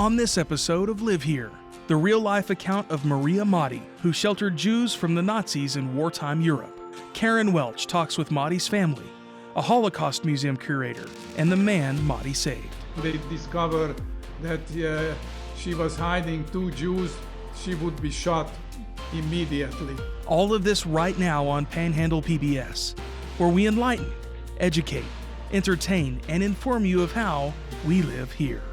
On this episode of Live Here, the real-life account of Maria Motti, who sheltered Jews from the Nazis in wartime Europe. Karen Welch talks with Motti's family, a Holocaust Museum curator, and the man Motti saved. They discovered that she was hiding two Jews. She would be shot immediately. All of this right now on Panhandle PBS, where we enlighten, educate, entertain, and inform you of how we live here.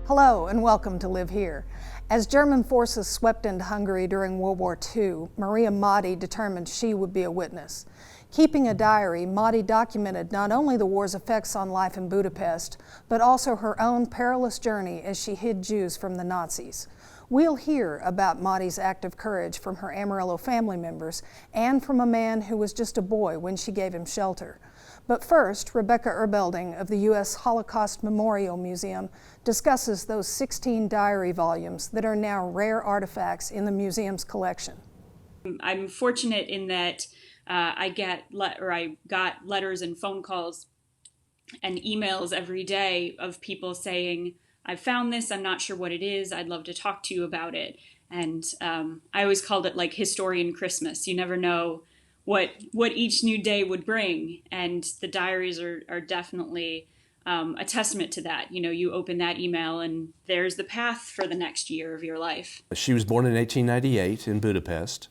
Hello and welcome to Live Here. As German forces swept into Hungary during World War II, Maria Motti determined she would be a witness. Keeping a diary, Motti documented not only the war's effects on life in Budapest, but also her own perilous journey as she hid Jews from the Nazis. We'll hear about Motti's act of courage from her Amarillo family members and from a man who was just a boy when she gave him shelter. But first, Rebecca Erbelding of the U.S. Holocaust Memorial Museum discusses those 16 diary volumes that are now rare artifacts in the museum's collection. I'm fortunate in that I got letters and phone calls and emails every day of people saying, I found this, I'm not sure what it is, I'd love to talk to you about it. And I always called it like historian Christmas. You never know what each new day would bring. And the diaries are definitely a testament to that. You know, you open that email and there's the path for the next year of your life. She was born in 1898 in Budapest.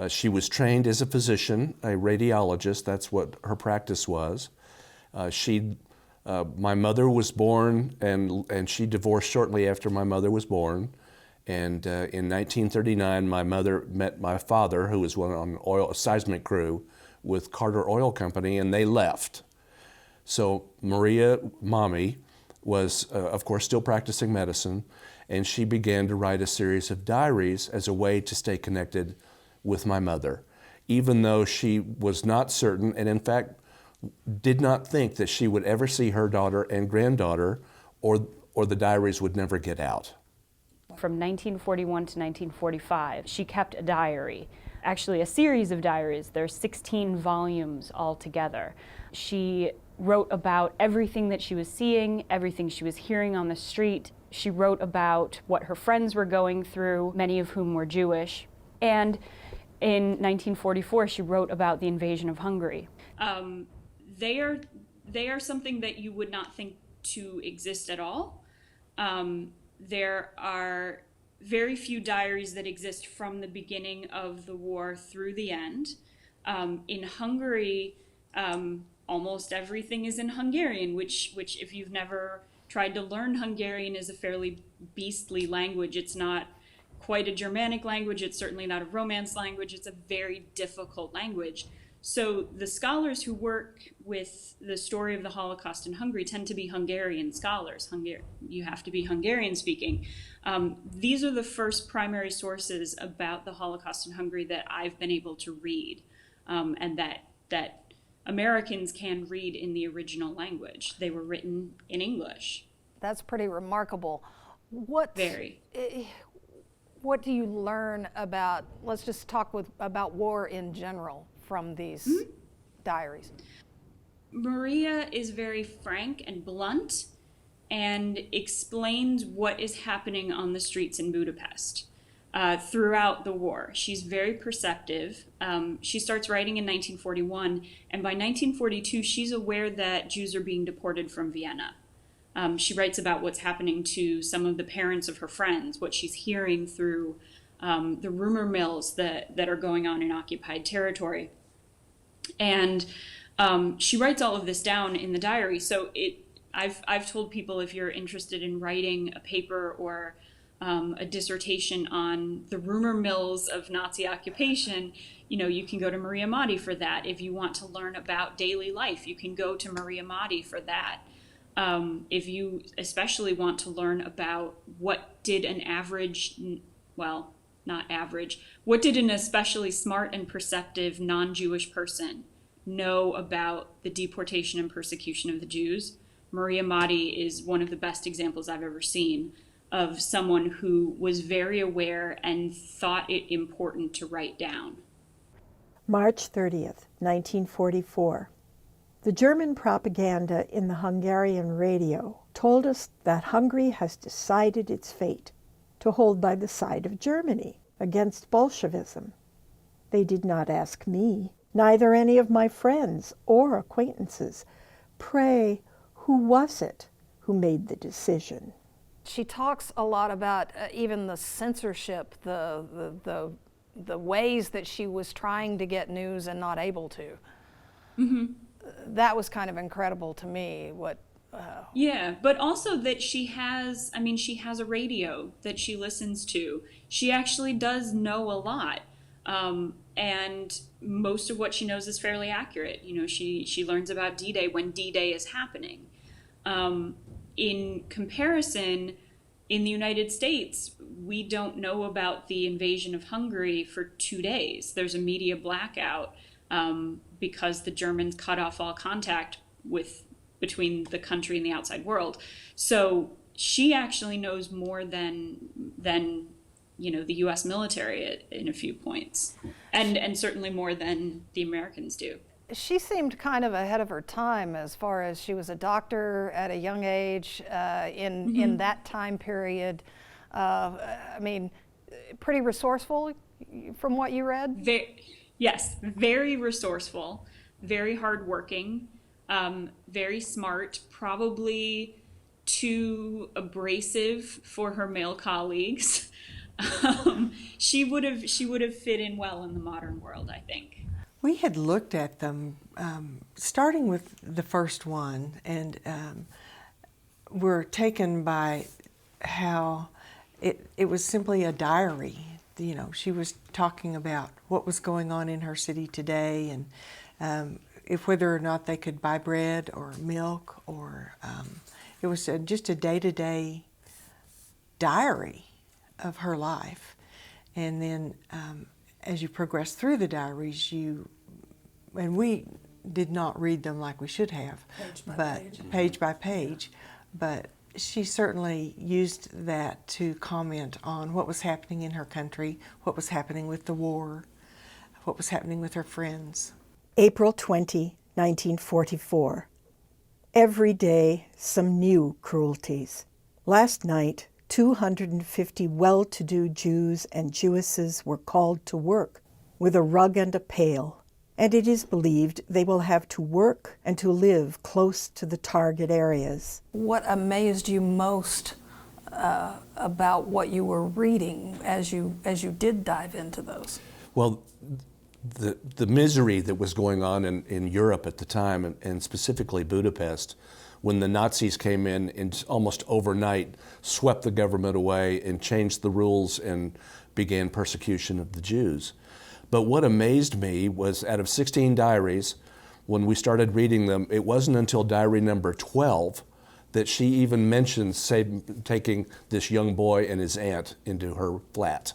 She was trained as a physician, a radiologist. That's what her practice was. My mother was born, and she divorced shortly after my mother was born. And in 1939, my mother met my father, who was on a seismic crew with Carter Oil Company, and they left. So Maria, Mommy, was, of course, still practicing medicine, and she began to write a series of diaries as a way to stay connected with my mother, even though she was not certain, and in fact, did not think that she would ever see her daughter and granddaughter, or the diaries would never get out. From 1941 to 1945, she kept a diary, actually a series of diaries. There's 16 volumes altogether. She wrote about everything that she was seeing, everything she was hearing on the street. She wrote about what her friends were going through, many of whom were Jewish. And in 1944, she wrote about the invasion of Hungary. They are something that you would not think to exist at all. There are very few diaries that exist from the beginning of the war through the end. In Hungary, almost everything is in Hungarian, which if you've never tried to learn Hungarian, is a fairly beastly language. It's not quite a Germanic language. It's certainly not a Romance language. It's a very difficult language. So the scholars who work with the story of the Holocaust in Hungary tend to be Hungarian scholars. You have to be Hungarian speaking. These are the first primary sources about the Holocaust in Hungary that I've been able to read, and that Americans can read in the original language. They were written in English. That's pretty remarkable. Very. What do you learn about, let's just talk about war in general from these diaries? Maria is very frank and blunt and explains what is happening on the streets in Budapest throughout the war. She's very perceptive. She starts writing in 1941, and by 1942, she's aware that Jews are being deported from Vienna. She writes about what's happening to some of the parents of her friends, what she's hearing through the rumor mills that are going on in occupied territory. And she writes all of this down in the diary. So I've told people, if you're interested in writing a paper or a dissertation on the rumor mills of Nazi occupation, you can go to Maria Motti for that. If you want to learn about daily life, you can go to Maria Motti for that. If you especially want to learn about what did an especially smart and perceptive non-Jewish person know about the deportation and persecution of the Jews, Maria Motti is one of the best examples I've ever seen of someone who was very aware and thought it important to write down. March 30th, 1944. The German propaganda in the Hungarian radio told us that Hungary has decided its fate to hold by the side of Germany against Bolshevism. They did not ask me, neither any of my friends or acquaintances. Pray, who was it who made the decision? She talks a lot about even the censorship, the ways that she was trying to get news and not able to. Mm-hmm. That was kind of incredible to me. Yeah, but also that she has a radio that she listens to. She actually does know a lot. And most of what she knows is fairly accurate. You know, she learns about D-Day when D-Day is happening. In comparison, in the United States, we don't know about the invasion of Hungary for 2 days. There's a media blackout because the Germans cut off all contact between the country and the outside world. So she actually knows more than the U.S. military in a few points, and certainly more than the Americans do. She seemed kind of ahead of her time as far as she was a doctor at a young age in that time period. Pretty resourceful from what you read? Yes, very resourceful, very hardworking, very smart, probably too abrasive for her male colleagues. She would have fit in well in the modern world, I think. We had looked at them, starting with the first one, and were taken by how it was simply a diary. You know, she was talking about what was going on in her city today, and whether or not they could buy bread or milk, or it was just a day-to-day diary of her life. And then as you progress through the diaries, and we did not read them like we should have, page by page, but she certainly used that to comment on what was happening in her country, what was happening with the war, what was happening with her friends. April 20, 1944. Every day, some new cruelties. Last night, 250 well-to-do Jews and Jewesses were called to work with a rug and a pail, and it is believed they will have to work and to live close to the target areas. What amazed you most about what you were reading as you did dive into those? Well, the misery that was going on in Europe at the time, and specifically Budapest, when the Nazis came in and almost overnight swept the government away and changed the rules and began persecution of the Jews. But what amazed me was, out of 16 diaries, when we started reading them, it wasn't until diary number 12 that she even mentioned taking this young boy and his aunt into her flat.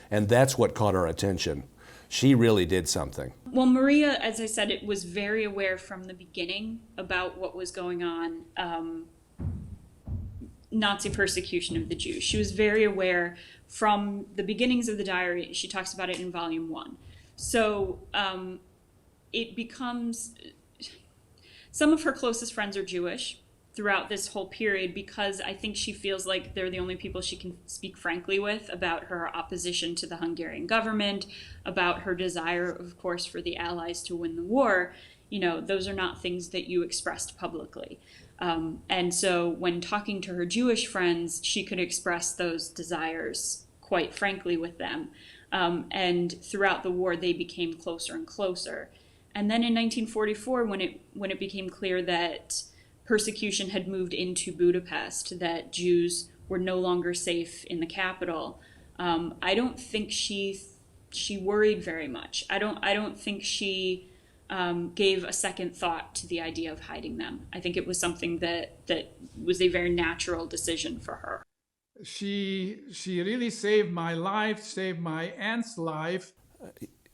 And that's what caught our attention. She really did something. Well, Maria, as I said, was very aware from the beginning about what was going on, Nazi persecution of the Jews. She was very aware from the beginnings of the diary. She talks about it in volume 1. So it becomes, some of her closest friends are Jewish throughout this whole period, because I think she feels like they're the only people she can speak frankly with about her opposition to the Hungarian government, about her desire, of course, for the Allies to win the war. You know, those are not things that you expressed publicly. And so when talking to her Jewish friends, she could express those desires quite frankly with them. And throughout the war, they became closer and closer. And then in 1944, when it became clear that persecution had moved into Budapest, that Jews were no longer safe in the capital, I don't think she worried very much. I don't think she gave a second thought to the idea of hiding them. I think it was something that was a very natural decision for her. She really saved my life, saved my aunt's life.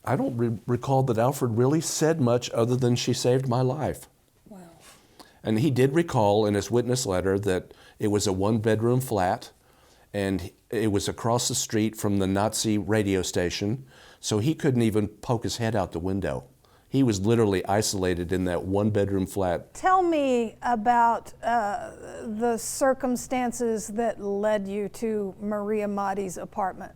I don't recall that Alfred really said much other than she saved my life. Wow. And he did recall in his witness letter that it was a one-bedroom flat, and it was across the street from the Nazi radio station, so he couldn't even poke his head out the window. he was literally isolated in that one-bedroom flat. Tell me about the circumstances that led you to Maria Madi's apartment.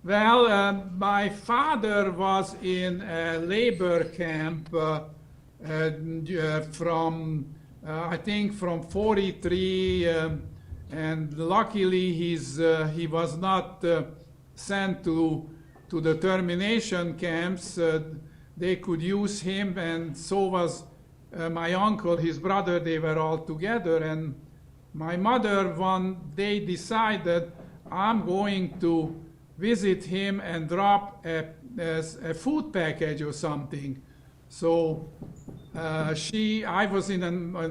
Well, my father was in a labor camp from, I think, from 43, and luckily he was not sent to the termination camps. They could use him, and so was my uncle, his brother. They were all together, and my mother one day decided, I'm going to visit him and drop a food package or something. So I was in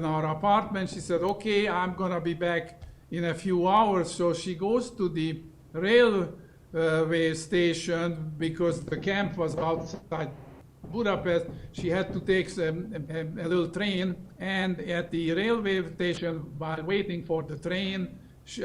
our apartment. She said, okay, I'm gonna be back in a few hours. So she goes to the railway station because the camp was outside Budapest. She had to take a little train, and at the railway station, while waiting for the train, she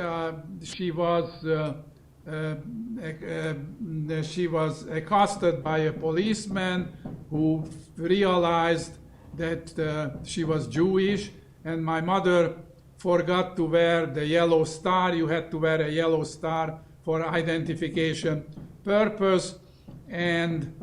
was accosted by a policeman who realized that she was Jewish, and my mother forgot to wear the yellow star. You had to wear a yellow star for identification purpose, and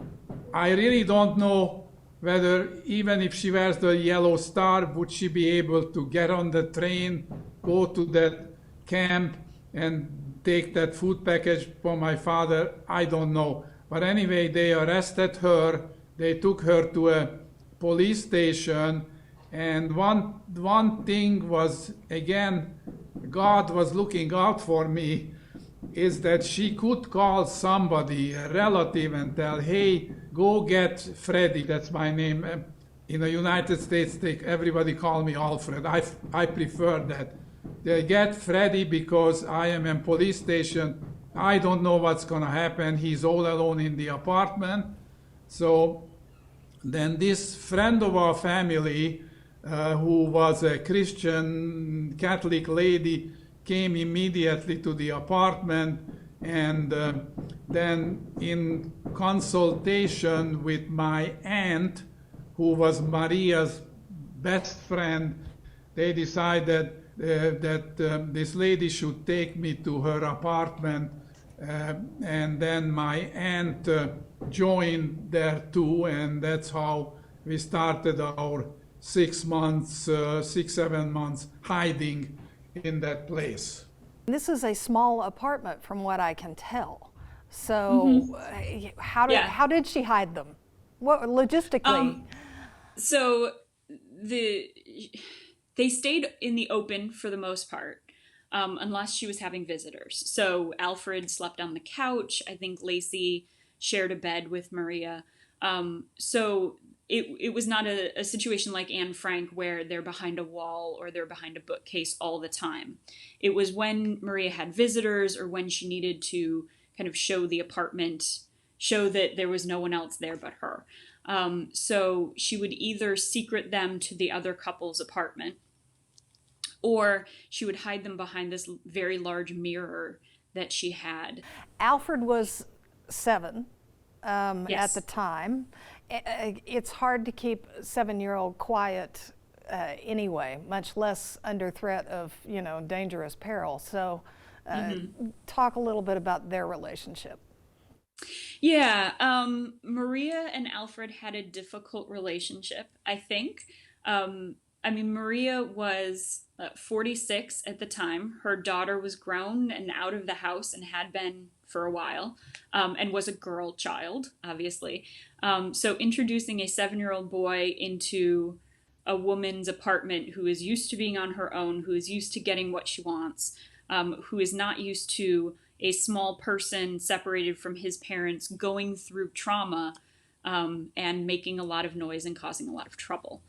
I really don't know whether even if she wears the yellow star, would she be able to get on the train, go to that camp, and take that food package for my father. I don't know. But anyway, they arrested her. They took her to a police station. And one thing was, again, God was looking out for me, is that she could call somebody, a relative, and tell, hey, go get Freddie. That's my name. In the United States, everybody call me Alfred. I prefer that. They get Freddie because I am in police station. I don't know what's gonna happen. He's all alone in the apartment. So then this friend of our family, who was a Christian Catholic lady, came immediately to the apartment, and then in consultation with my aunt, who was Maria's best friend, they decided that this lady should take me to her apartment, and then my aunt joined there too, and that's how we started our 6 months, 7 months hiding in that place. This is a small apartment from what I can tell. So how did she hide them? What logistically? So they stayed in the open for the most part, unless she was having visitors. So Alfred slept on the couch. I think Lacey shared a bed with Maria. So it was not a situation like Anne Frank where they're behind a wall or they're behind a bookcase all the time. It was when Maria had visitors or when she needed to kind of show the apartment, show that there was no one else there but her. So she would either secret them to the other couple's apartment, or she would hide them behind this very large mirror that she had. Alfred was 7 Yes. at the time. It's hard to keep a 7-year-old quiet anyway, much less under threat of, dangerous peril. So talk a little bit about their relationship. Yeah, Maria and Alfred had a difficult relationship, I think. Maria was 46 at the time. Her daughter was grown and out of the house and had been for a while, and was a girl child, obviously. So introducing a 7-year-old boy into a woman's apartment who is used to being on her own, who is used to getting what she wants, who is not used to a small person separated from his parents going through trauma, and making a lot of noise and causing a lot of trouble.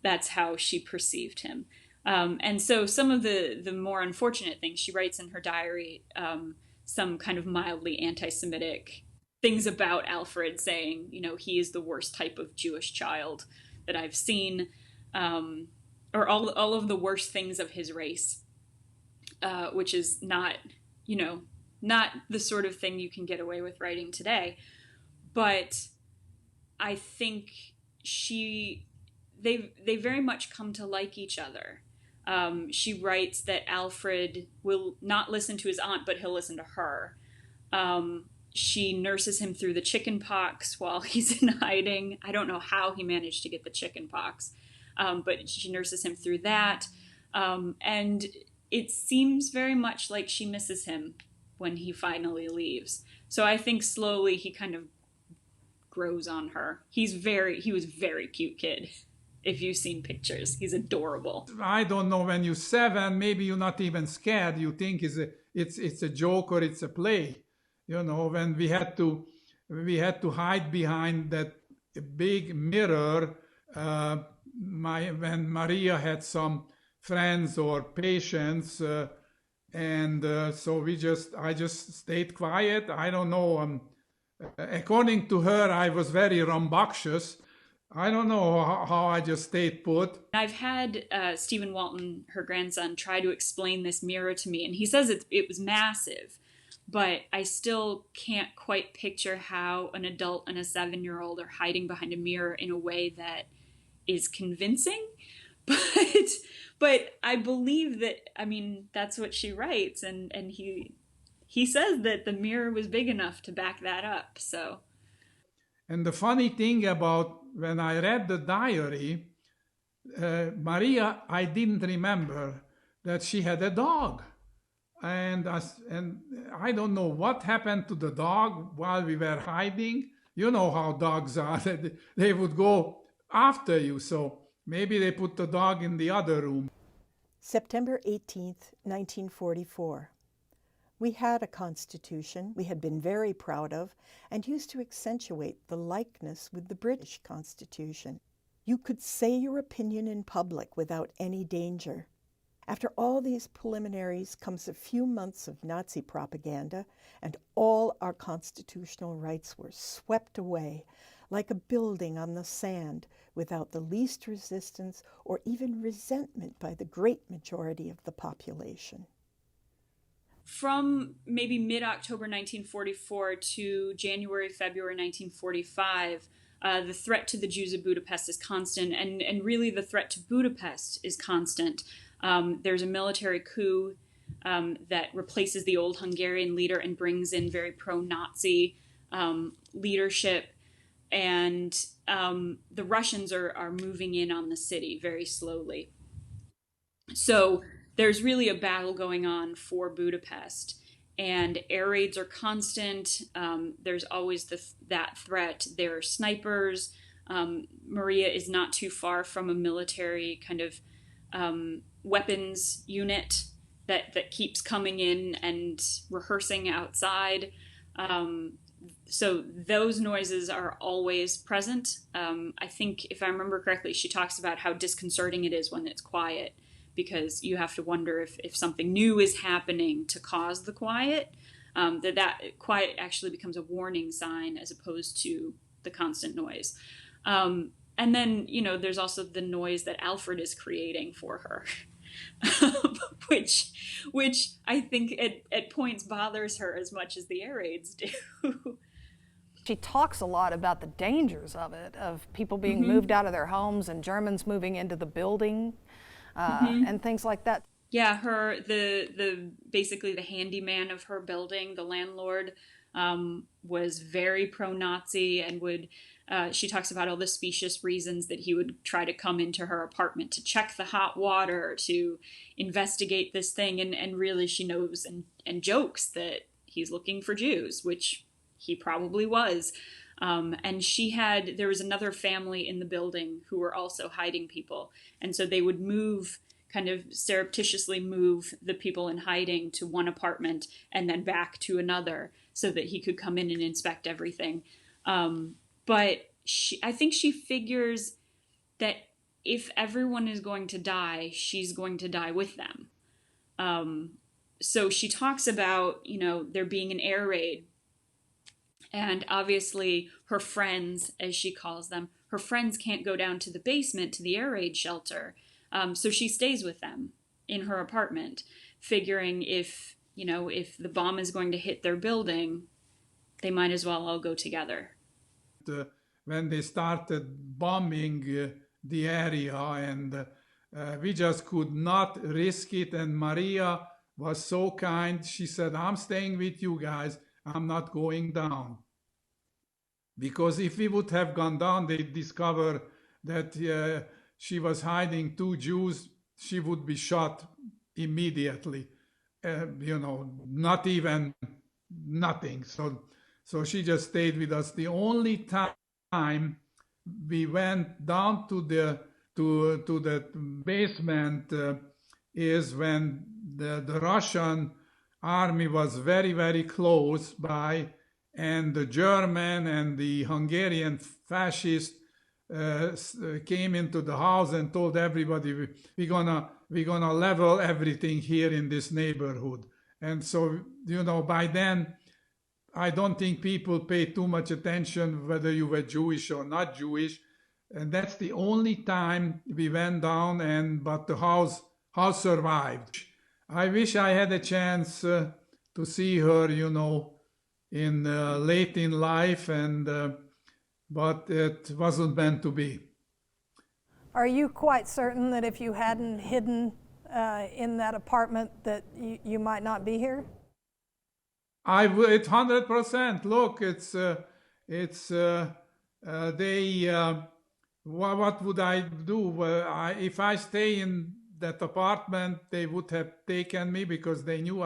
That's how she perceived him. And so some of the more unfortunate things she writes in her diary, some kind of mildly anti-Semitic things about Alfred, saying, he is the worst type of Jewish child that I've seen, or all of the worst things of his race, which is not the sort of thing you can get away with writing today. But I think they very much come to like each other. She writes that Alfred will not listen to his aunt, but he'll listen to her. She nurses him through the chicken pox while he's in hiding. I don't know how he managed to get the chicken pox, but she nurses him through that. And it seems very much like she misses him when he finally leaves. So I think slowly he kind of grows on her. He was a very cute kid. If you've seen pictures, he's adorable. I don't know, when you're 7, maybe you're not even scared. You think it's a joke or it's a play. You know, when we had to hide behind that big mirror, when Maria had some friends or patients, so I just stayed quiet. I don't know. According to her, I was very rambunctious. I don't know how I just stayed put. I've had Stephen Walton, her grandson, try to explain this mirror to me, and he says it was massive, but I still can't quite picture how an adult and a 7-year-old are hiding behind a mirror in a way that is convincing. But I believe that, I mean, that's what she writes, and he says that the mirror was big enough to back that up, so. And the funny thing about when I read the diary, Maria, I didn't remember that she had a dog. And I don't know what happened to the dog while we were hiding. You know how dogs are. They would go after you. So maybe they put the dog in the other room. September 18th, 1944. We had a constitution we had been very proud of and used to accentuate the likeness with the British Constitution. You could say your opinion in public without any danger. After all these preliminaries comes a few months of Nazi propaganda, and all our constitutional rights were swept away like a building on the sand without the least resistance or even resentment by the great majority of the population. From maybe mid-October 1944 to January, February 1945, the threat to the Jews of Budapest is constant, and really the threat to Budapest is constant. There's a military coup that replaces the old Hungarian leader and brings in very pro-Nazi leadership, and the Russians are moving in on the city very slowly. So there's really a battle going on for Budapest, and air raids are constant. There's always that threat. There are snipers. Maria is not too far from a military kind of weapons unit that keeps coming in and rehearsing outside. So those noises are always present. I think, if I remember correctly, she talks about how disconcerting it is when it's quiet, because you have to wonder if something new is happening to cause the quiet, that quiet actually becomes a warning sign as opposed to the constant noise. And then, there's also the noise that Alfred is creating for her, which I think at points bothers her as much as the air raids do. She talks a lot about the dangers of it, of people being moved out of their homes and Germans moving into the building. And things like that. Yeah, basically the handyman of her building, the landlord, was very pro-Nazi and she talks about all the specious reasons that he would try to come into her apartment to check the hot water, to investigate this thing, and really she knows and jokes that he's looking for Jews, which he probably was. And there was another family in the building who were also hiding people. And so they would kind of surreptitiously move the people in hiding to one apartment and then back to another so that he could come in and inspect everything. But I think she figures that if everyone is going to die, she's going to die with them. So she talks about, there being an air raid. And obviously her friends, as she calls them, her friends can't go down to the basement to the air raid shelter. So she stays with them in her apartment, figuring if the bomb is going to hit their building, they might as well all go together. when they started bombing the area, and we just could not risk it. And Maria was so kind. She said, I'm staying with you guys. I'm not going down. Because if we would have gone down, they'd discover that she was hiding 2 Jews. She would be shot immediately. Not even nothing. So she just stayed with us. The only time we went down to the basement is when the Russian army was very, very close by, and the German and the Hungarian fascists came into the house and told everybody, we're gonna level everything here in this neighborhood. And so, by then, I don't think people pay too much attention whether you were Jewish or not Jewish. And that's the only time we went down, but the house survived. I wish I had a chance to see her, in late in life, but it wasn't meant to be. Are you quite certain that if you hadn't hidden in that apartment that you might not be here? I would 100%. Look, what would I do? If I stay in that apartment, they would have taken me because they knew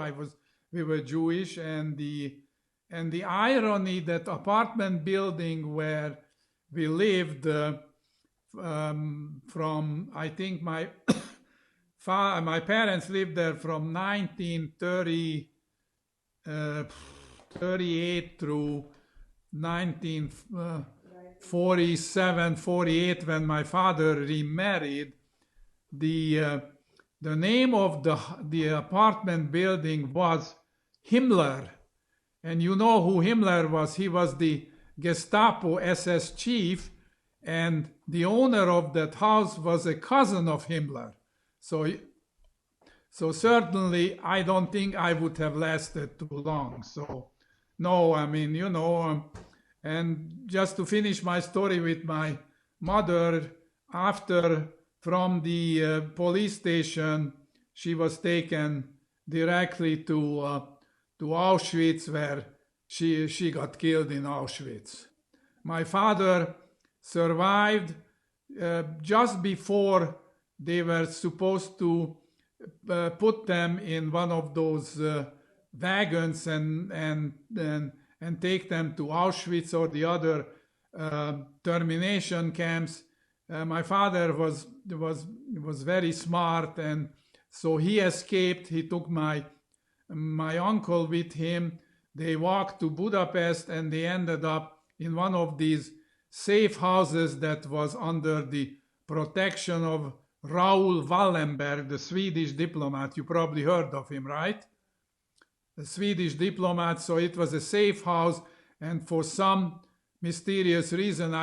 we were Jewish, and the irony that apartment building where we lived from, I think my my parents lived there from 1938 through 1947, 48, when my father remarried. The name of the apartment building was Himmler. And you know who Himmler was. He was the Gestapo SS chief, and the owner of that house was a cousin of Himmler. So certainly I don't think I would have lasted too long. So no, and just to finish my story with my mother, from the police station, she was taken directly to Auschwitz, where she got killed in Auschwitz. My father survived just before they were supposed to put them in one of those wagons and take them to Auschwitz or the other termination camps. My father was very smart, and so he escaped. He took my uncle with him. They walked to Budapest, and they ended up in one of these safe houses that was under the protection of Raoul Wallenberg, the Swedish diplomat. You probably heard of him, right? The Swedish diplomat. So it was a safe house, and for some mysterious reason,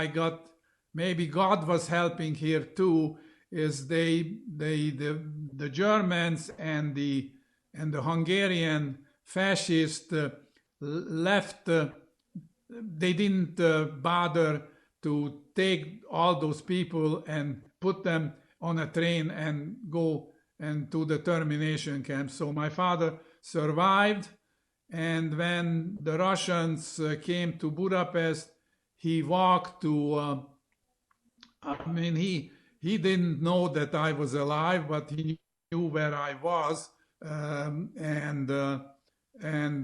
maybe God was helping here too, is the Germans and the Hungarian fascists left. They didn't bother to take all those people and put them on a train and go and to the termination camp. So my father survived, and when the Russians came to Budapest, he walked to. He didn't know that I was alive, but he knew where I was, and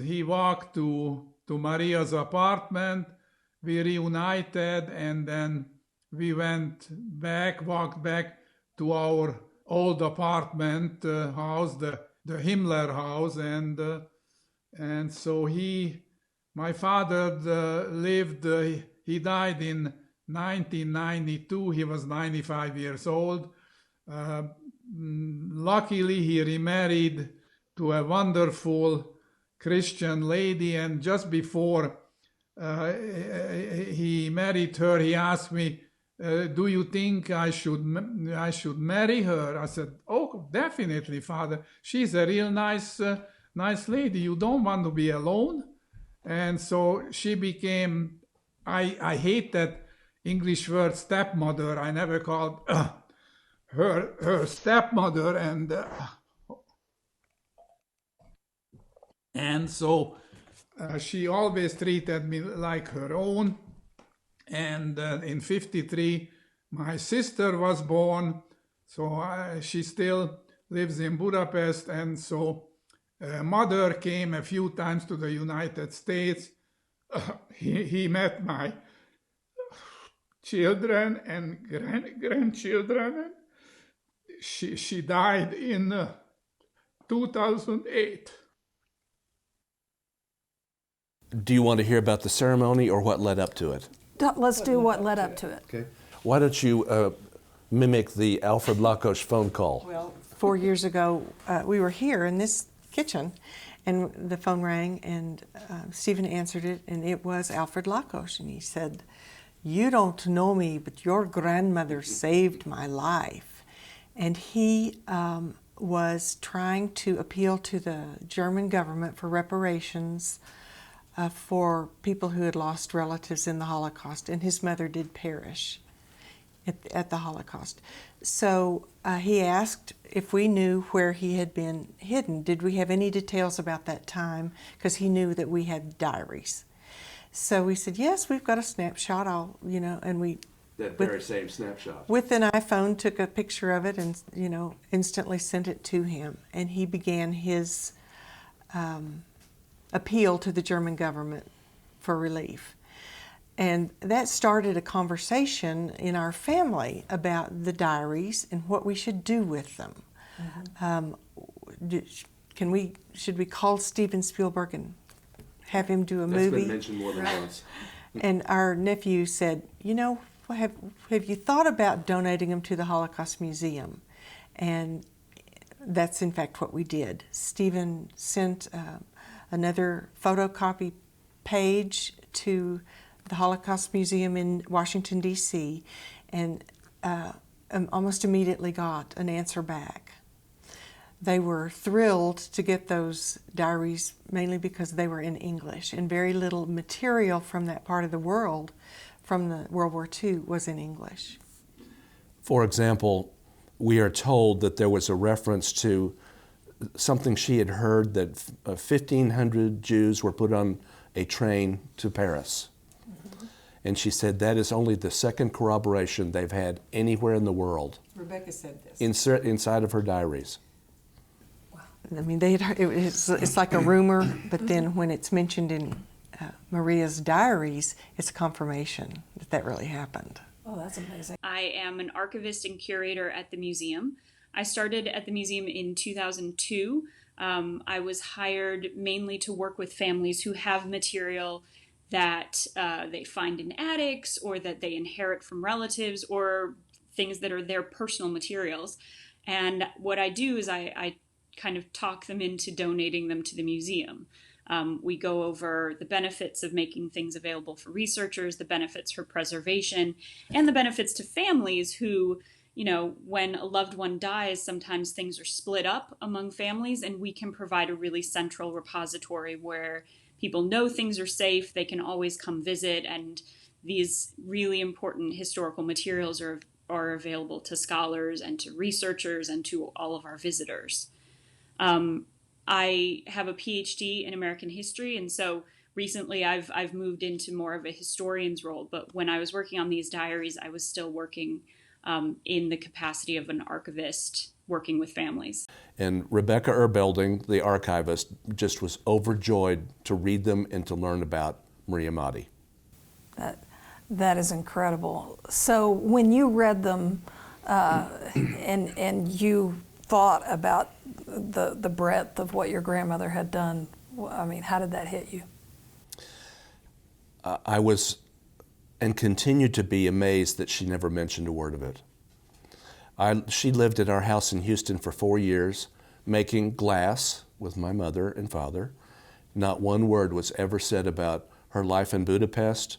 he walked to Maria's apartment. We reunited, and then we walked back to our old apartment house, the Himmler house, and so my father lived. He died in 1992. He was 95 years old. Luckily, he remarried to a wonderful Christian lady, and just before he married her, he asked me, do you think I should marry her? I said, oh, definitely, Father. She's a real nice lady. You don't want to be alone. And so she became, I hate that English word stepmother. I never called her stepmother, and so she always treated me like her own. And in '53, my sister was born, so she still lives in Budapest, and so mother came a few times to the United States. He met my children and grandchildren. She died in 2008. Do you want to hear about the ceremony or what led up to it? Let's do what led up to it. Okay. Why don't you mimic the Alfred Lacoste phone call? Well, 4 years ago, we were here in this kitchen, and the phone rang, and Stephen answered it, and it was Alfred Lacoste, and he said, "You don't know me, but your grandmother saved my life." And he was trying to appeal to the German government for reparations for people who had lost relatives in the Holocaust, and his mother did perish at the Holocaust. So he asked if we knew where he had been hidden. Did we have any details about that time? Because he knew that we had diaries. So we said, yes, we've got a snapshot, and we... That very same snapshot. With an iPhone, took a picture of it and, instantly sent it to him. And he began his appeal to the German government for relief. And that started a conversation in our family about the diaries and what we should do with them. Mm-hmm. Should we call Steven Spielberg and have him do a movie? That's been mentioned more than once. And our nephew said, have you thought about donating them to the Holocaust Museum? And that's in fact what we did. Stephen sent another photocopy page to the Holocaust Museum in Washington, D.C., and almost immediately got an answer back. They were thrilled to get those diaries, mainly because they were in English, and very little material from that part of the world, from the World War II, was in English. For example, we are told that there was a reference to something she had heard that 1,500 Jews were put on a train to Paris. Mm-hmm. And she said that is only the second corroboration they've had anywhere in the world. Rebecca said this. Inside of her diaries. Wow. I mean, it's like a rumor, but then when it's mentioned in Maria's diaries, it's confirmation that really happened. Oh, that's amazing. I am an archivist and curator at the museum. I started at the museum in 2002. I was hired mainly to work with families who have material that they find in attics or that they inherit from relatives or things that are their personal materials. And what I do is I kind of talk them into donating them to the museum. We go over the benefits of making things available for researchers, the benefits for preservation, and the benefits to families who, when a loved one dies, sometimes things are split up among families, and we can provide a really central repository where people know things are safe, they can always come visit, and these really important historical materials are available to scholars and to researchers and to all of our visitors. I have a PhD in American history, and so recently I've moved into more of a historian's role, but when I was working on these diaries, I was still working in the capacity of an archivist working with families. And Rebecca Erbelding, the archivist, just was overjoyed to read them and to learn about Maria Motti. That is incredible. So when you read them and you thought about the breadth of what your grandmother had done, I mean, how did that hit you? I was and continue to be amazed that she never mentioned a word of it. She lived at our house in Houston for 4 years, making glass with my mother and father. Not one word was ever said about her life in Budapest,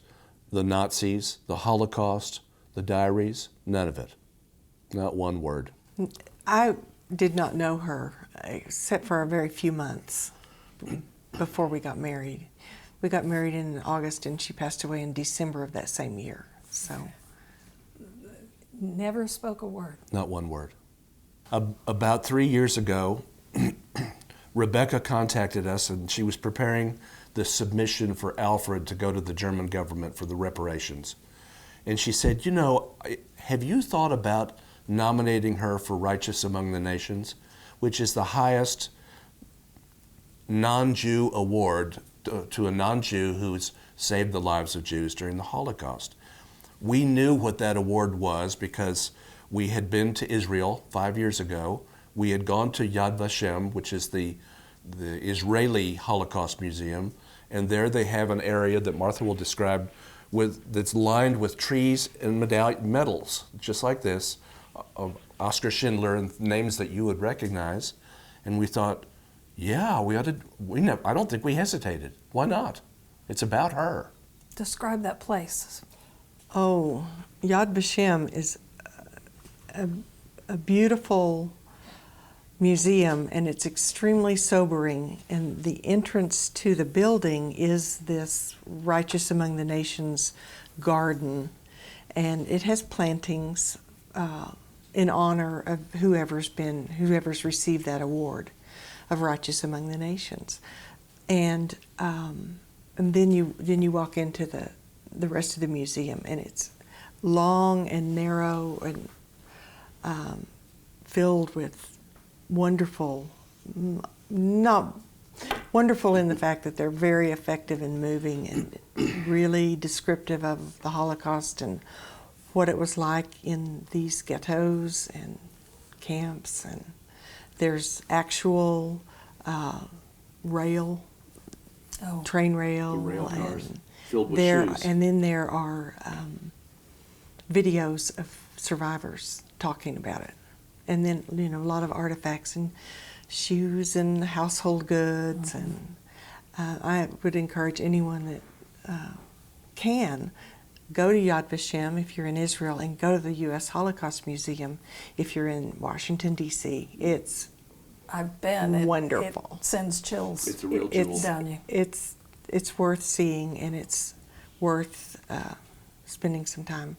the Nazis, the Holocaust, the diaries, none of it. Not one word. I did not know her, except for a very few months before we got married. We got married in August and she passed away in December of that same year. So Never spoke a word. Not one word. About 3 years ago, Rebecca contacted us, and she was preparing the submission for Alfred to go to the German government for the reparations. And she said, you know, have you thought about nominating her for Righteous Among the Nations, which is the highest non-Jew award to a non-Jew who's saved the lives of Jews during the Holocaust? We knew what that award was because we had been to Israel 5 years ago. We had gone to Yad Vashem, which is the Israeli Holocaust Museum, and there they have an area that Martha will describe that's lined with trees and medals, just like this, of Oskar Schindler and names that you would recognize. And we thought, yeah, I don't think we hesitated. Why not? It's about her. Describe that place. Oh, Yad Vashem is a beautiful museum, and it's extremely sobering. And the entrance to the building is this Righteous Among the Nations garden, and it has plantings in honor of whoever's received that award of Righteous Among the Nations. And then you walk into the rest of the museum, and it's long and narrow and filled with wonderful in the fact that they're very effective and moving and really descriptive of the Holocaust and what it was like in these ghettos and camps. And there's actual train rail, The rail cars and filled with shoes. and then there are videos of survivors talking about it. And then, a lot of artifacts and shoes and household goods. Mm-hmm. And I would encourage anyone that can go to Yad Vashem if you're in Israel, and go to the U.S. Holocaust Museum if you're in Washington, D.C. I've been. Wonderful. It sends chills. It's a real jewel. Down you. It's worth seeing, and it's worth spending some time.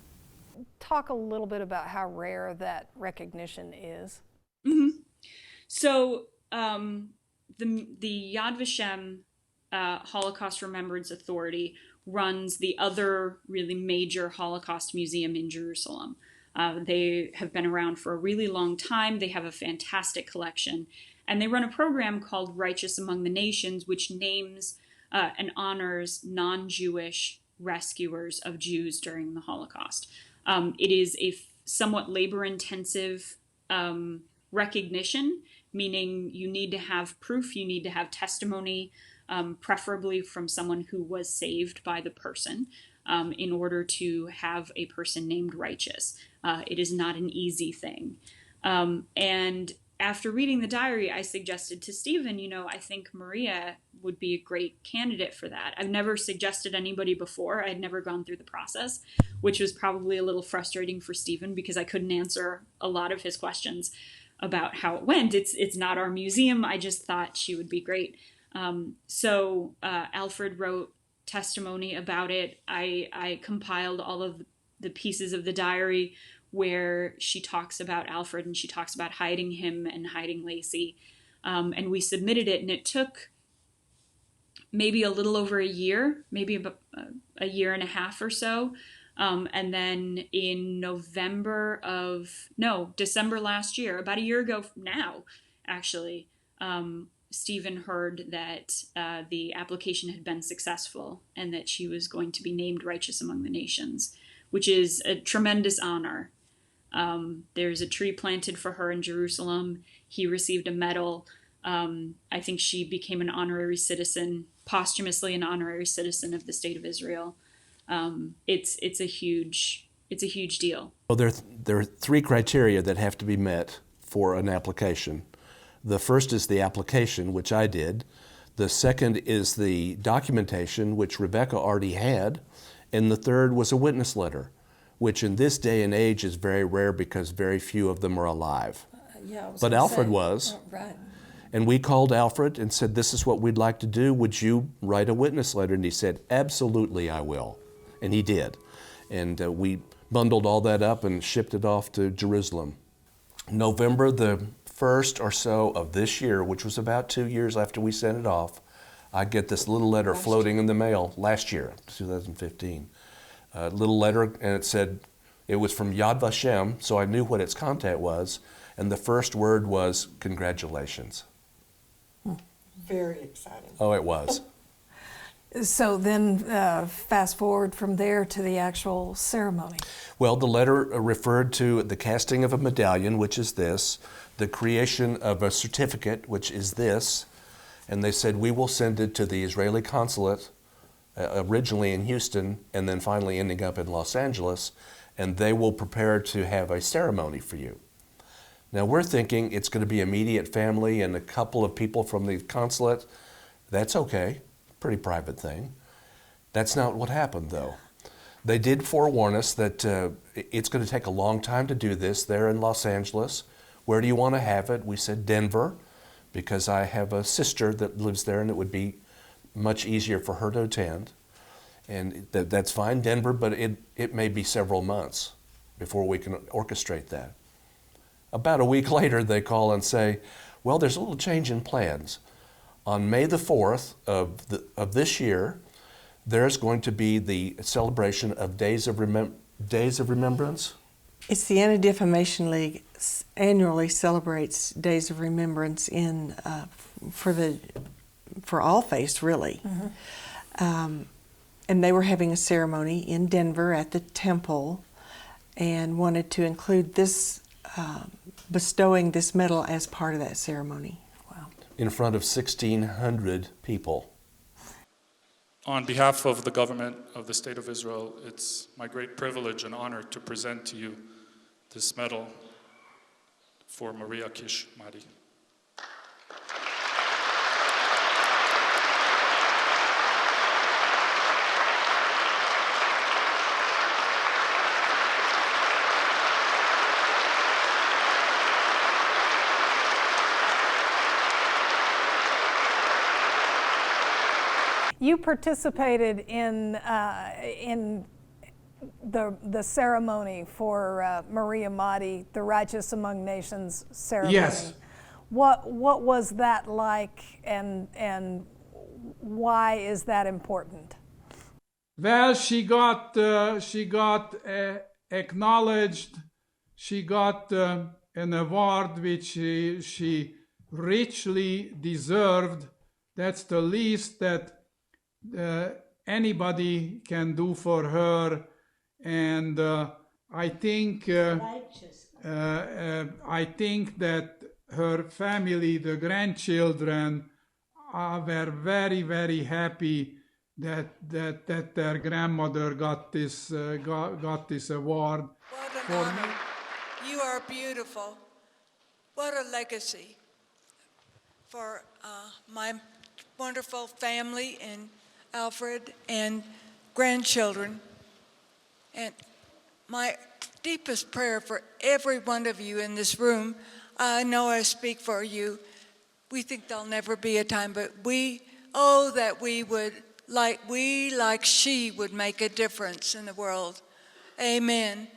Talk a little bit about how rare that recognition is. Mm-hmm. So the Yad Vashem Holocaust Remembrance Authority runs the other really major Holocaust museum in Jerusalem. They have been around for a really long time. They have a fantastic collection. And they run a program called Righteous Among the Nations, which names and honors non-Jewish rescuers of Jews during the Holocaust. It is a somewhat labor-intensive recognition, meaning you need to have proof, you need to have testimony, preferably from someone who was saved by the person, in order to have a person named righteous. It is not an easy thing. And after reading the diary, I suggested to Stephen, I think Maria would be a great candidate for that. I've never suggested anybody before. I had never gone through the process, which was probably a little frustrating for Stephen because I couldn't answer a lot of his questions about how it went. It's not our museum. I just thought she would be great. So Alfred wrote testimony about it. I compiled all of the pieces of the diary where she talks about Alfred and she talks about hiding him and hiding Lacey. And we submitted it, and it took maybe a little over a year, maybe about a year and a half or so. And then in December last year, about a year ago now, actually, Stephen heard that the application had been successful and that she was going to be named Righteous Among the Nations, which is a tremendous honor. There's a tree planted for her in Jerusalem. He received a medal. I think she became an honorary citizen, posthumously an honorary citizen of the State of Israel. It's a huge deal. Well, there are three criteria that have to be met for an application. The first is the application, which I did. The second is the documentation, which Rebecca already had. And the third was a witness letter, which in this day and age is very rare because very few of them are alive. But Alfred was. Right. And we called Alfred and said, this is what we'd like to do. Would you write a witness letter? And he said, absolutely, I will. And he did. And we bundled all that up and shipped it off to Jerusalem. November the 1st or so of this year, which was about 2 years after we sent it off, I get this little letter floating in the mail last year, 2015. A little letter, and it said, it was from Yad Vashem, so I knew what its content was, and the first word was, congratulations. Very exciting. Oh, it was. So then fast forward from there to the actual ceremony. Well, the letter referred to the casting of a medallion, which is this, the creation of a certificate, which is this, and they said, we will send it to the Israeli consulate, originally in Houston, and then finally ending up in Los Angeles, and they will prepare to have a ceremony for you. Now, we're thinking it's going to be immediate family and a couple of people from the consulate. That's okay. Pretty private thing. That's not what happened, though. They did forewarn us that it's going to take a long time to do this. They're in Los Angeles. Where do you want to have it? We said Denver, because I have a sister that lives there and it would be much easier for her to attend. And that's fine, Denver, but it may be several months before we can orchestrate that. About a week later, they call and say, well, there's a little change in plans. On May the 4th of this year, there's going to be the celebration of Days of Remembrance. It's the Anti-Defamation League annually celebrates Days of Remembrance for all faiths, really. Mm-hmm. And they were having a ceremony in Denver at the temple and wanted to include this, bestowing this medal as part of that ceremony. Wow. In front of 1,600 people. On behalf of the government of the State of Israel, it's my great privilege and honor to present to you this medal for Maria Kish Madi. You participated in the ceremony for Maria Madi, the Righteous Among Nations ceremony. Yes. What was that like, and why is that important? Well, she got acknowledged. She got an award which she richly deserved. That's the least that anybody can do for her, and I think that her family, the grandchildren, were very, very happy that their grandmother got this award. What an honor! You are beautiful. What a legacy for my wonderful family and Alfred and grandchildren. And my deepest prayer for every one of you in this room, I know I speak for you. We think there'll never be a time, but that we would, like she would make a difference in the world. Amen.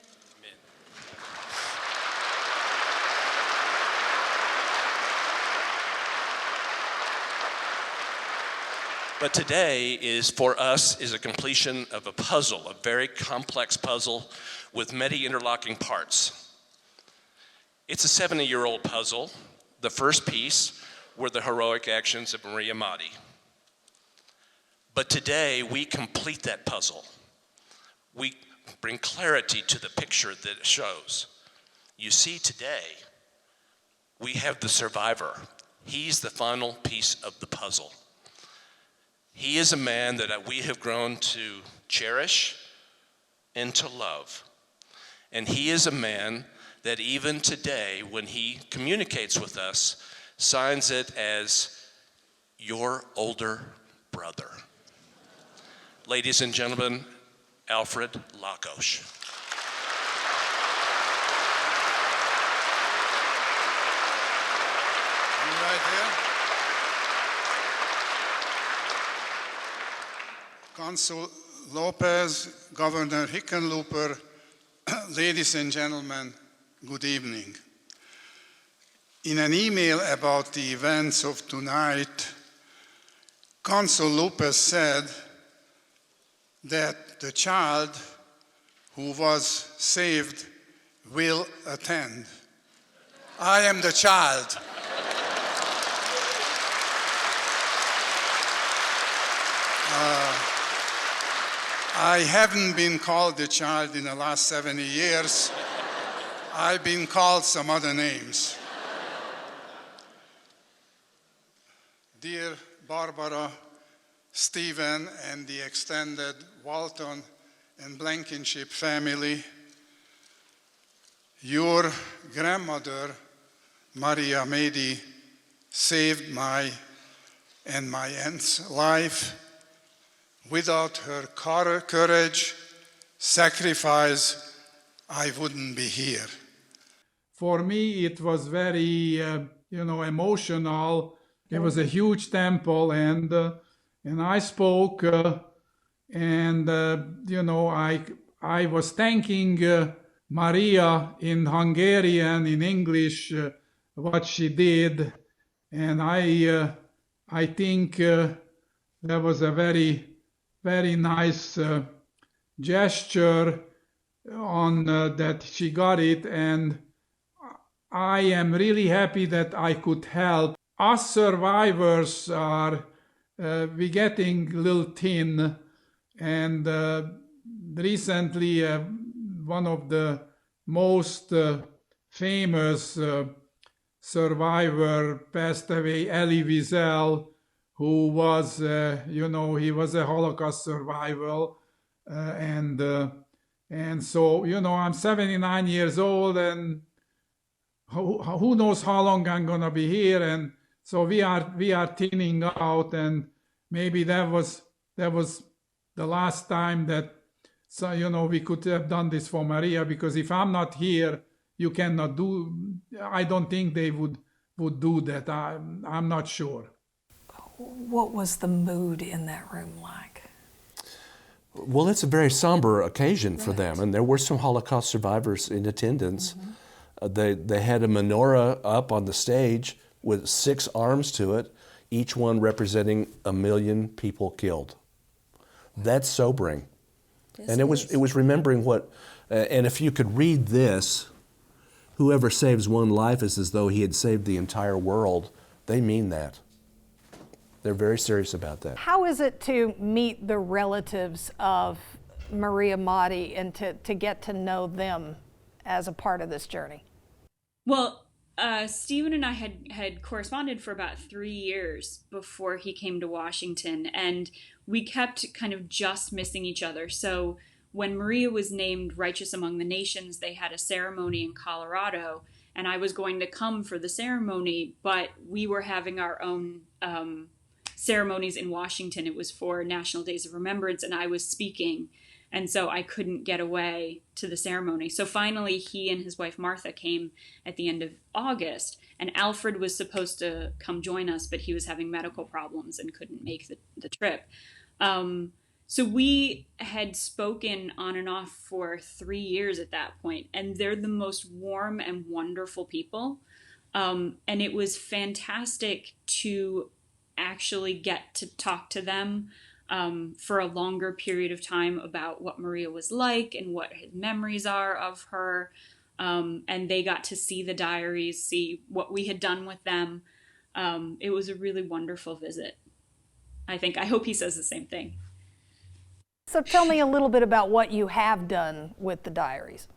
But today is, for us, is a completion of a puzzle, a very complex puzzle with many interlocking parts. It's a 70-year-old puzzle. The first piece were the heroic actions of Maria Madi. But today, we complete that puzzle. We bring clarity to the picture that it shows. You see, today, we have the survivor. He's the final piece of the puzzle. He is a man that we have grown to cherish and to love. And he is a man that even today, when he communicates with us, signs it as your older brother. Ladies and gentlemen, Alfred Lakosh. You right there? Consul Lopez, Governor Hickenlooper, ladies and gentlemen, good evening. In an email about the events of tonight, Consul Lopez said that the child who was saved will attend. I am the child. I haven't been called the child in the last 70 years. I've been called some other names. Dear Barbara, Stephen, and the extended Walton and Blankenship family, your grandmother, Maria Mady, saved my and my aunt's life. Without her courage, sacrifice, I wouldn't be here. For me, it was very, emotional. It was a huge temple, and I spoke, I was thanking Maria in Hungarian, in English, what she did, and I think that was a very, very nice gesture on that she got it, and I am really happy that I could help. Us survivors are we getting a little thin, and recently one of the most famous survivor passed away, Elie Wiesel, who was, he was a Holocaust survivor, and so, I'm 79 years old, and who knows how long I'm gonna be here, and so we are thinning out, and maybe that was the last time that, we could have done this for Maria, because if I'm not here, you cannot do. I don't think they would do that. I'm not sure. What was the mood in that room like? Well, it's a very somber occasion for them, and there were some Holocaust survivors in attendance. They had a menorah up on the stage with 6 arms to it, each one representing 1 million people killed. That's sobering. And it was remembering what, and if you could read this, whoever saves one life is as though he had saved the entire world. They mean that. They're very serious about that. How is it to meet the relatives of Maria Mady and to get to know them as a part of this journey? Well, Stephen and I had corresponded for about 3 years before he came to Washington, and we kept kind of just missing each other. So when Maria was named Righteous Among the Nations, they had a ceremony in Colorado, and I was going to come for the ceremony, but we were having our own ceremonies in Washington. It was for National Days of Remembrance, and I was speaking, and so I couldn't get away to the ceremony. So finally, he and his wife Martha came at the end of August, and Alfred was supposed to come join us, but he was having medical problems and couldn't make the trip. So we had spoken on and off for 3 years at that point, and they're the most warm and wonderful people. And it was fantastic to actually get to talk to them for a longer period of time about what Maria was like and what his memories are of her. And they got to see the diaries, see what we had done with them. It was a really wonderful visit. I hope he says the same thing. So tell me a little bit about what you have done with the diaries.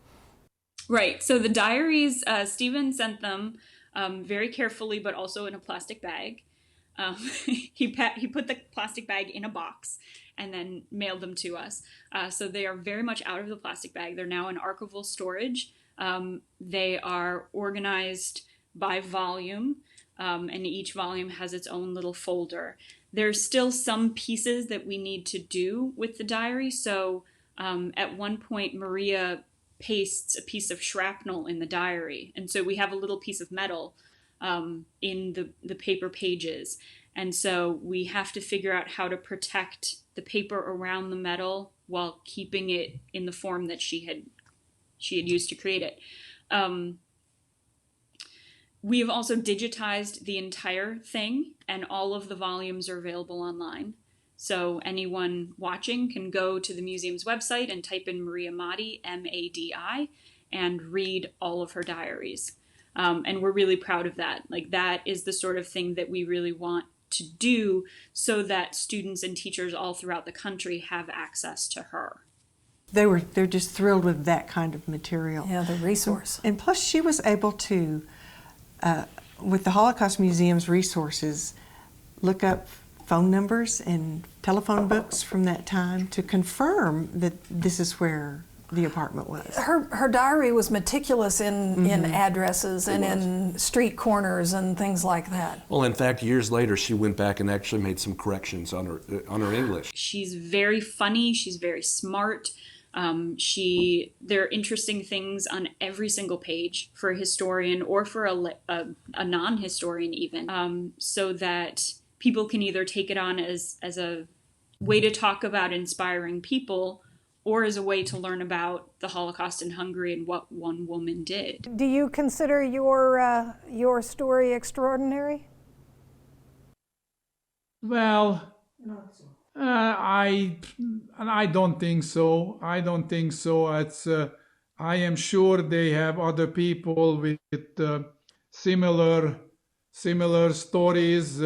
Right. So the diaries, Stephen sent them very carefully, but also in a plastic bag. He put the plastic bag in a box and then mailed them to us. So they are very much out of the plastic bag. They're now in archival storage. They are organized by volume, and each volume has its own little folder. There's still some pieces that we need to do with the diary. So at one point, Maria pastes a piece of shrapnel in the diary. And so we have a little piece of metal in the paper pages. And so we have to figure out how to protect the paper around the medal while keeping it in the form that she had used to create it. We have also digitized the entire thing, and all of the volumes are available online. So anyone watching can go to the museum's website and type in Maria Madi, M-A-D-I, and read all of her diaries. And we're really proud of that. Like, that is the sort of thing that we really want to do so that students and teachers all throughout the country have access to her. They're just thrilled with that kind of material. Yeah, the resource. And plus she was able to, with the Holocaust Museum's resources, look up phone numbers and telephone books from that time to confirm that this is where the apartment was. Her diary was meticulous in addresses and in street corners and things like that. Well, in fact, years later, she went back and actually made some corrections on her English. She's very funny. She's very smart. There are interesting things on every single page for a historian or for a non-historian even, so that people can either take it on as a way to talk about inspiring people or as a way to learn about the Holocaust in Hungary and what one woman did. Do you consider your story extraordinary? Well, I don't think so. I don't think so. It's I am sure they have other people with similar stories.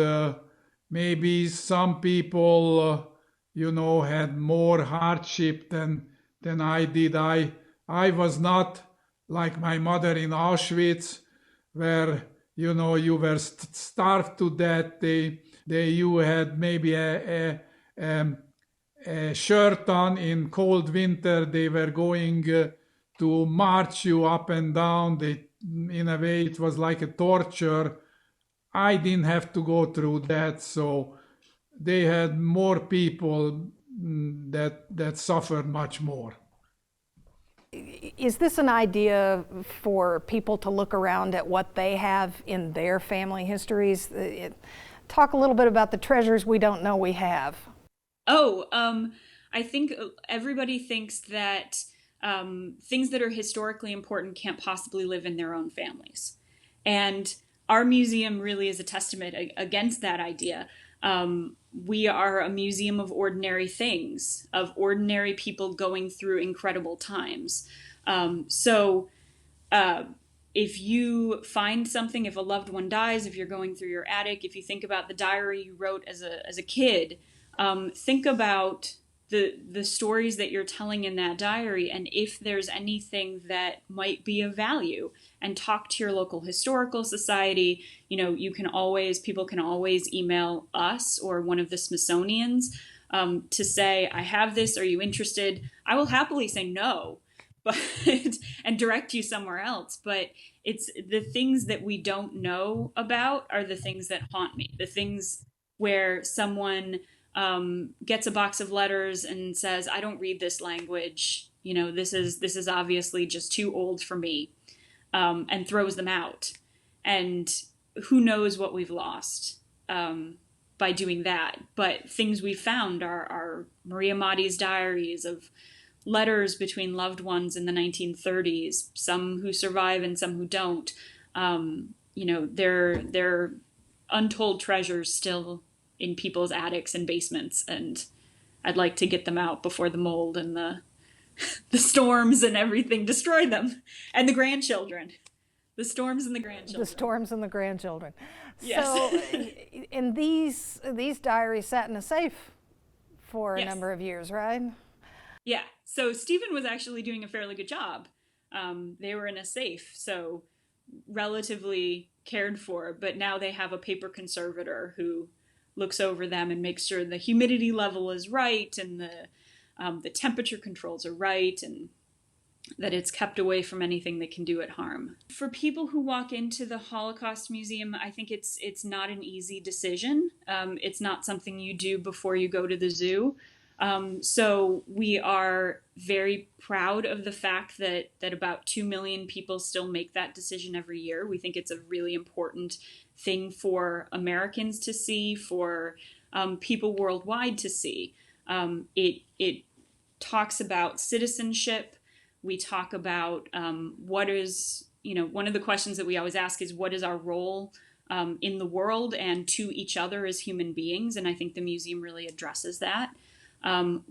Maybe some people, had more hardship than I did. I was not like my mother in Auschwitz, where you were starved to death. You had maybe a shirt on in cold winter. They were going to march you up and down. In a way, it was like a torture. I didn't have to go through that, so they had more people that suffered much more. Is this an idea for people to look around at what they have in their family histories? Talk a little bit about the treasures we don't know we have. I think everybody thinks that things that are historically important can't possibly live in their own families. And our museum really is a testament against that idea. We are a museum of ordinary things, of ordinary people going through incredible times. If you find something, if a loved one dies, if you're going through your attic, if you think about the diary you wrote as a kid, think about the stories that you're telling in that diary, and if there's anything that might be of value, and talk to your local historical society. People can always email us or one of the Smithsonians to say, I have this, are you interested? I will happily say no, and direct you somewhere else. But it's the things that we don't know about are the things that haunt me. The things where someone gets a box of letters and says, I don't read this language. This is obviously just too old for me, and throws them out. And who knows what we've lost by doing that. But things we found are Maria Madi's diaries of letters between loved ones in the 1930s, some who survive and some who don't. They're untold treasures still in people's attics and basements, and I'd like to get them out before the mold and the storms and everything destroy them. And the grandchildren. The storms and the grandchildren. The storms and the grandchildren. Yes. So, and these diaries sat in a safe for a Yes. number of years, right? Yeah. So Stephen was actually doing a fairly good job. They were in a safe, so relatively cared for, but now they have a paper conservator who looks over them and makes sure the humidity level is right and the temperature controls are right, and that it's kept away from anything that can do it harm. For people who walk into the Holocaust Museum, I think it's not an easy decision. It's not something you do before you go to the zoo. So we are very proud of the fact that about 2 million people still make that decision every year. We think it's a really important thing for Americans to see, for people worldwide to see. It talks about citizenship. We talk about what is, one of the questions that we always ask is, what is our role in the world and to each other as human beings? And I think the museum really addresses that.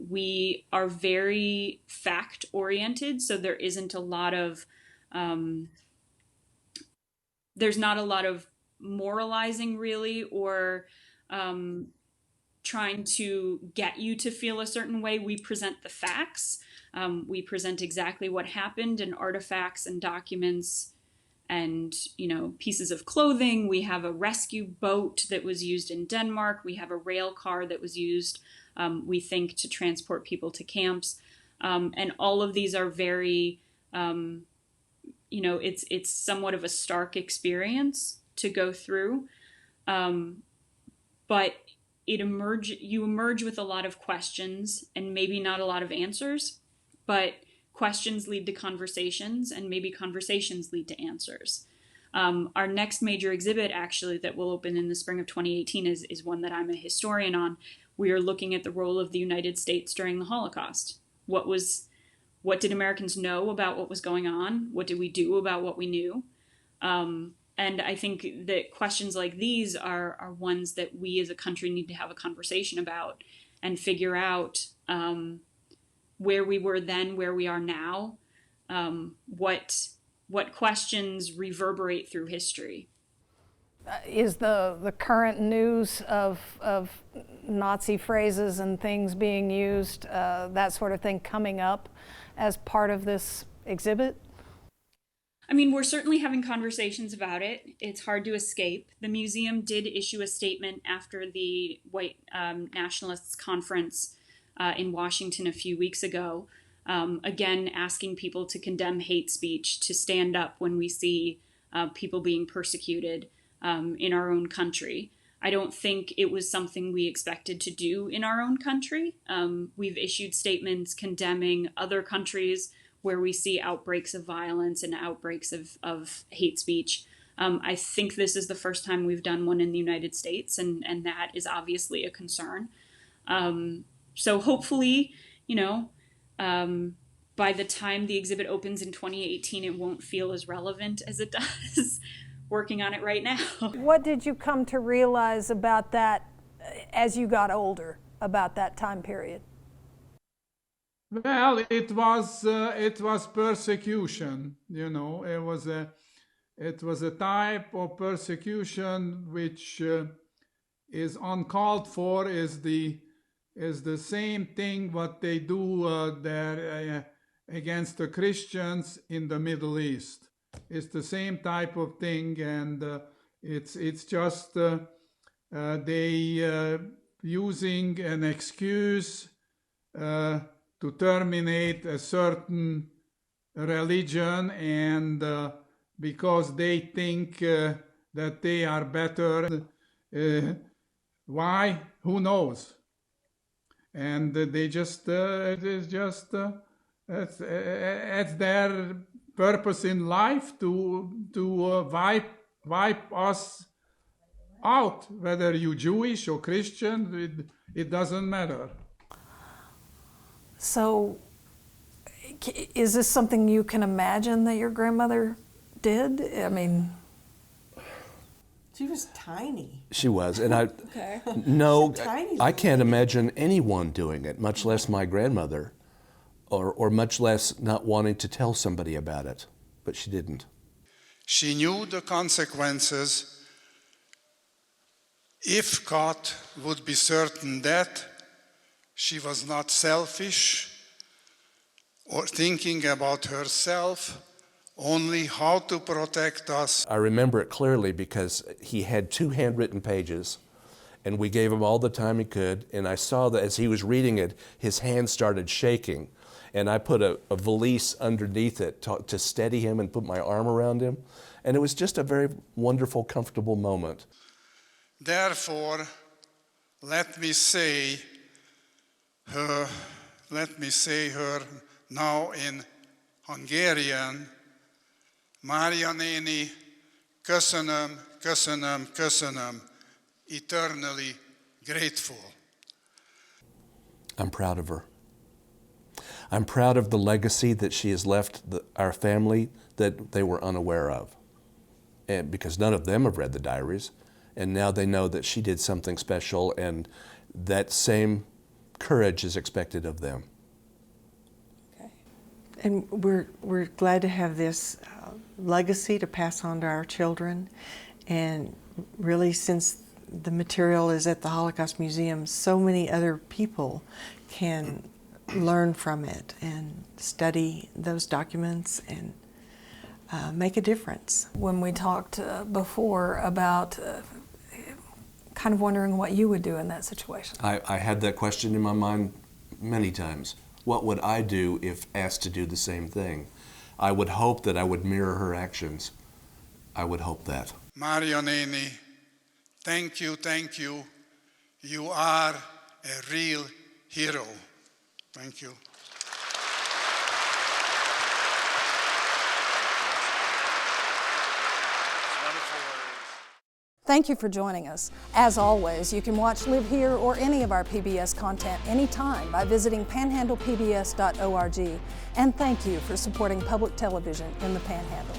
We are very fact oriented, so there isn't a lot of, there's not a lot of moralizing really, or trying to get you to feel a certain way. We present the facts. We present exactly what happened, and artifacts and documents and, pieces of clothing. We have a rescue boat that was used in Denmark. We have a rail car that was used, we think, to transport people to camps. And all of these are very, it's somewhat of a stark experience to go through. But you emerge with a lot of questions and maybe not a lot of answers, but questions lead to conversations, and maybe conversations lead to answers. Our next major exhibit, actually, that will open in the spring of 2018 is one that I'm a historian on. We are looking at the role of the United States during the Holocaust. What did Americans know about what was going on? What did we do about what we knew? And I think that questions like these are ones that we as a country need to have a conversation about and figure out where we were then, where we are now, what questions reverberate through history. Is the current news of Nazi phrases and things being used, that sort of thing, coming up as part of this exhibit? I mean, we're certainly having conversations about it. It's hard to escape. The museum did issue a statement after the White Nationalists Conference in Washington a few weeks ago, again, asking people to condemn hate speech, to stand up when we see people being persecuted in our own country. I don't think it was something we expected to do in our own country. We've issued statements condemning other countries where we see outbreaks of violence and outbreaks of hate speech. I think this is the first time we've done one in the United States, and that is obviously a concern. So hopefully, by the time the exhibit opens in 2018, it won't feel as relevant as it does working on it right now. What did you come to realize about that as you got older, about that time period? Well, it was persecution. It was a type of persecution which is uncalled for. Is the same thing what they do there against the Christians in the Middle East. It's the same type of thing, and it's just they using an excuse to terminate a certain religion, and because they think that they are better. Why? Who knows? And they just it's their purpose in life to wipe us out, whether you Jewish or Christian, it doesn't matter. So, is this something you can imagine that your grandmother did? I mean, she was tiny. She was, and Okay. No, Tiny I can't imagine anyone doing it, much less my grandmother, or much less not wanting to tell somebody about it. But she didn't. She knew the consequences. If caught, would be certain death. She was not selfish or thinking about herself, only how to protect us. I remember it clearly because he had 2 handwritten pages, and we gave him all the time he could, and I saw that as he was reading it, his hand started shaking, and I put a valise underneath it to steady him and put my arm around him, and it was just a very wonderful, comfortable moment. Therefore, let me say, her, let me say her now in Hungarian, Mária néni, köszönöm, köszönöm, köszönöm, eternally grateful. I'm proud of her. I'm proud of the legacy that she has left our family that they were unaware of. And because none of them have read the diaries, and now they know that she did something special, and that same courage is expected of them. Okay. And we're glad to have this legacy to pass on to our children. And really, since the material is at the Holocaust Museum, so many other people can learn from it and study those documents and make a difference. When we talked before about kind of wondering what you would do in that situation. I had that question in my mind many times. What would I do if asked to do the same thing? I would hope that I would mirror her actions. I would hope that. Mária néni, thank you, thank you. You are a real hero. Thank you. Thank you for joining us. As always, you can watch Live Here or any of our PBS content anytime by visiting panhandlepbs.org. And thank you for supporting public television in the Panhandle.